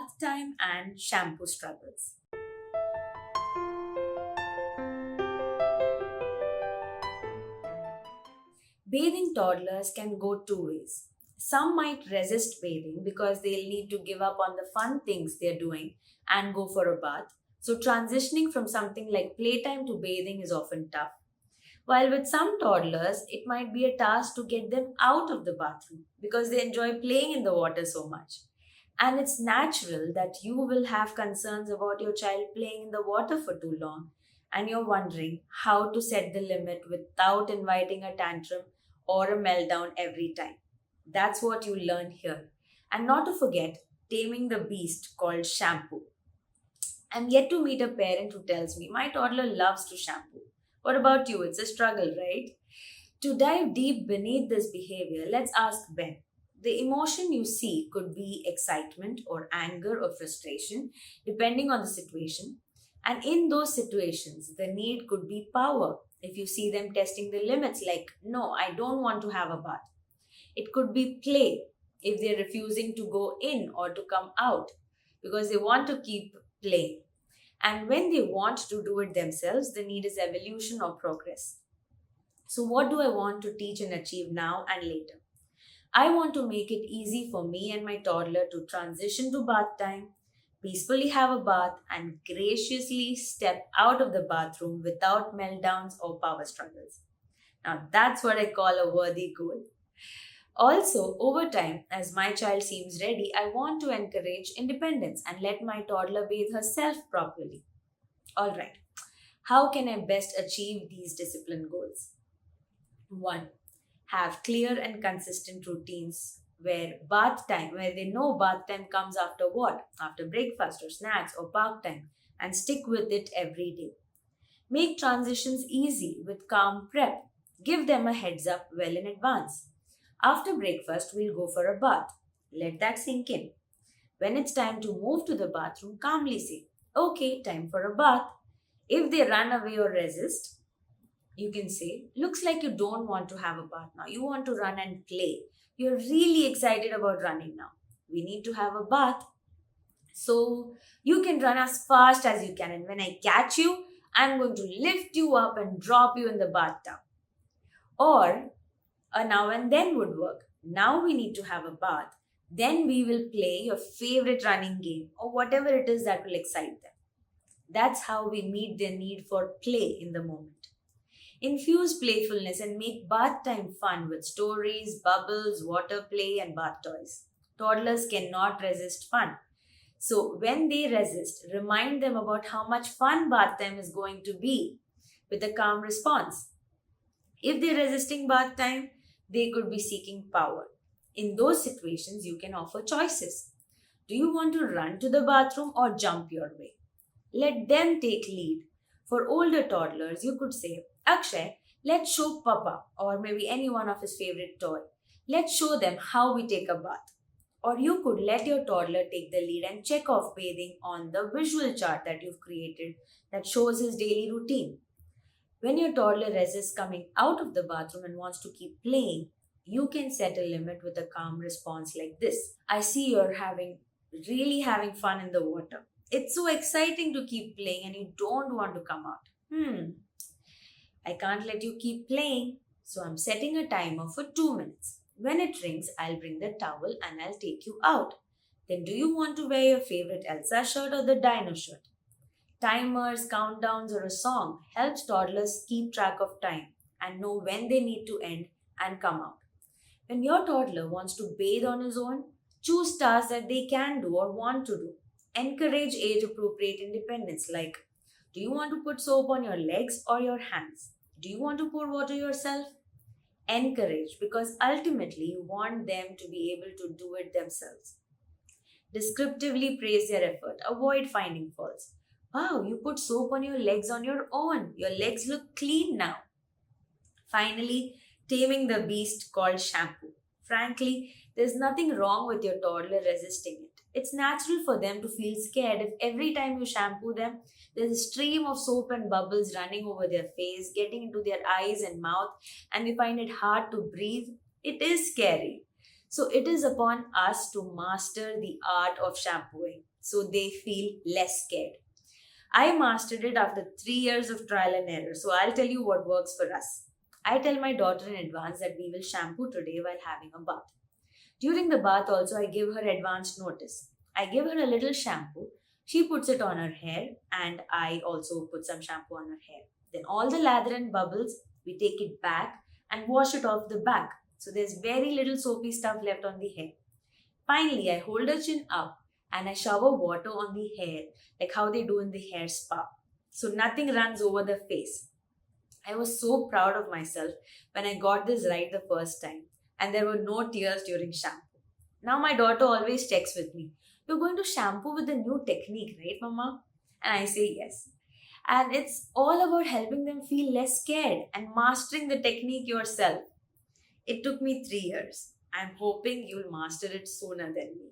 bath time and shampoo struggles. Bathing toddlers can go two ways. Some might resist bathing because they'll need to give up on the fun things they're doing and go for a bath. So, transitioning from something like playtime to bathing is often tough. While with some toddlers, it might be a task to get them out of the bathroom because they enjoy playing in the water so much. And it's natural that you will have concerns about your child playing in the water for too long, and you're wondering how to set the limit without inviting a tantrum or a meltdown every time. That's what you learn here. And not to forget, taming the beast called shampoo. I'm yet to meet a parent who tells me my toddler loves to shampoo. What about you? It's a struggle, right? To dive deep beneath this behavior, let's ask Ben. The emotion you see could be excitement or anger or frustration, depending on the situation. And in those situations, the need could be power. If you see them testing the limits, like, no, I don't want to have a bath. It could be play if they're refusing to go in or to come out because they want to keep playing. And when they want to do it themselves, the need is evolution or progress. So, what do I want to teach and achieve now and later? I want to make it easy for me and my toddler to transition to bath time, peacefully have a bath, and graciously step out of the bathroom without meltdowns or power struggles. Now, that's what I call a worthy goal. Also, over time, as my child seems ready, I want to encourage independence and let my toddler bathe herself properly. Alright, how can I best achieve these discipline goals? 1. Have clear and consistent routines where they know bath time comes after what? After breakfast or snacks or park time, and stick with it every day. Make transitions easy with calm prep. Give them a heads up well in advance. After breakfast, we'll go for a bath. Let that sink in. When it's time to move to the bathroom, calmly say, okay, time for a bath. If they run away or resist, you can say, looks like you don't want to have a bath now. You want to run and play. You're really excited about running now. We need to have a bath. So you can run as fast as you can. And when I catch you, I'm going to lift you up and drop you in the bathtub. Or a now and then would work. Now we need to have a bath. Then we will play your favorite running game or whatever it is that will excite them. That's how we meet their need for play in the moment. Infuse playfulness and make bath time fun with stories, bubbles, water play, and bath toys. Toddlers cannot resist fun. So, when they resist, remind them about how much fun bath time is going to be with a calm response. If they're resisting bath time, they could be seeking power. In those situations, you can offer choices. Do you want to run to the bathroom or jump your way? Let them take lead. For older toddlers, you could say, Akshay, let's show Papa or maybe any one of his favorite toy. Let's show them how we take a bath. Or you could let your toddler take the lead and check off bathing on the visual chart that you've created that shows his daily routine. When your toddler resists coming out of the bathroom and wants to keep playing, you can set a limit with a calm response like this. I see you're really having fun in the water. It's so exciting to keep playing and you don't want to come out. I can't let you keep playing, so I'm setting a timer for 2 minutes. When it rings, I'll bring the towel and I'll take you out. Then, do you want to wear your favorite Elsa shirt or the dino shirt? Timers, countdowns, or a song helps toddlers keep track of time and know when they need to end and come out. When your toddler wants to bathe on his own, choose tasks that they can do or want to do. Encourage age appropriate independence, like, do you want to put soap on your legs or your hands? Do you want to pour water yourself? Encourage, because ultimately you want them to be able to do it themselves. Descriptively praise their effort. Avoid finding faults. Wow, you put soap on your legs on your own. Your legs look clean now. Finally, taming the beast called shampoo. Frankly, there's nothing wrong with your toddler resisting it. It's natural for them to feel scared if every time you shampoo them, there's a stream of soap and bubbles running over their face, getting into their eyes and mouth, and they find it hard to breathe. It is scary. So it is upon us to master the art of shampooing so they feel less scared. I mastered it after 3 years of trial and error. So I'll tell you what works for us. I tell my daughter in advance that we will shampoo today while having a bath. During the bath, also, I give her advance notice. I give her a little shampoo. She puts it on her hair, and I also put some shampoo on her hair. Then, all the lather and bubbles, we take it back and wash it off the back. So, there's very little soapy stuff left on the hair. Finally, I hold her chin up and I shower water on the hair, like how they do in the hair spa. So, nothing runs over the face. I was so proud of myself when I got this right the first time, and there were no tears during shampoo. Now my daughter always checks with me. You're going to shampoo with the new technique, right, Mama? And I say yes. And it's all about helping them feel less scared and mastering the technique yourself. It took me 3 years. I'm hoping you'll master it sooner than me.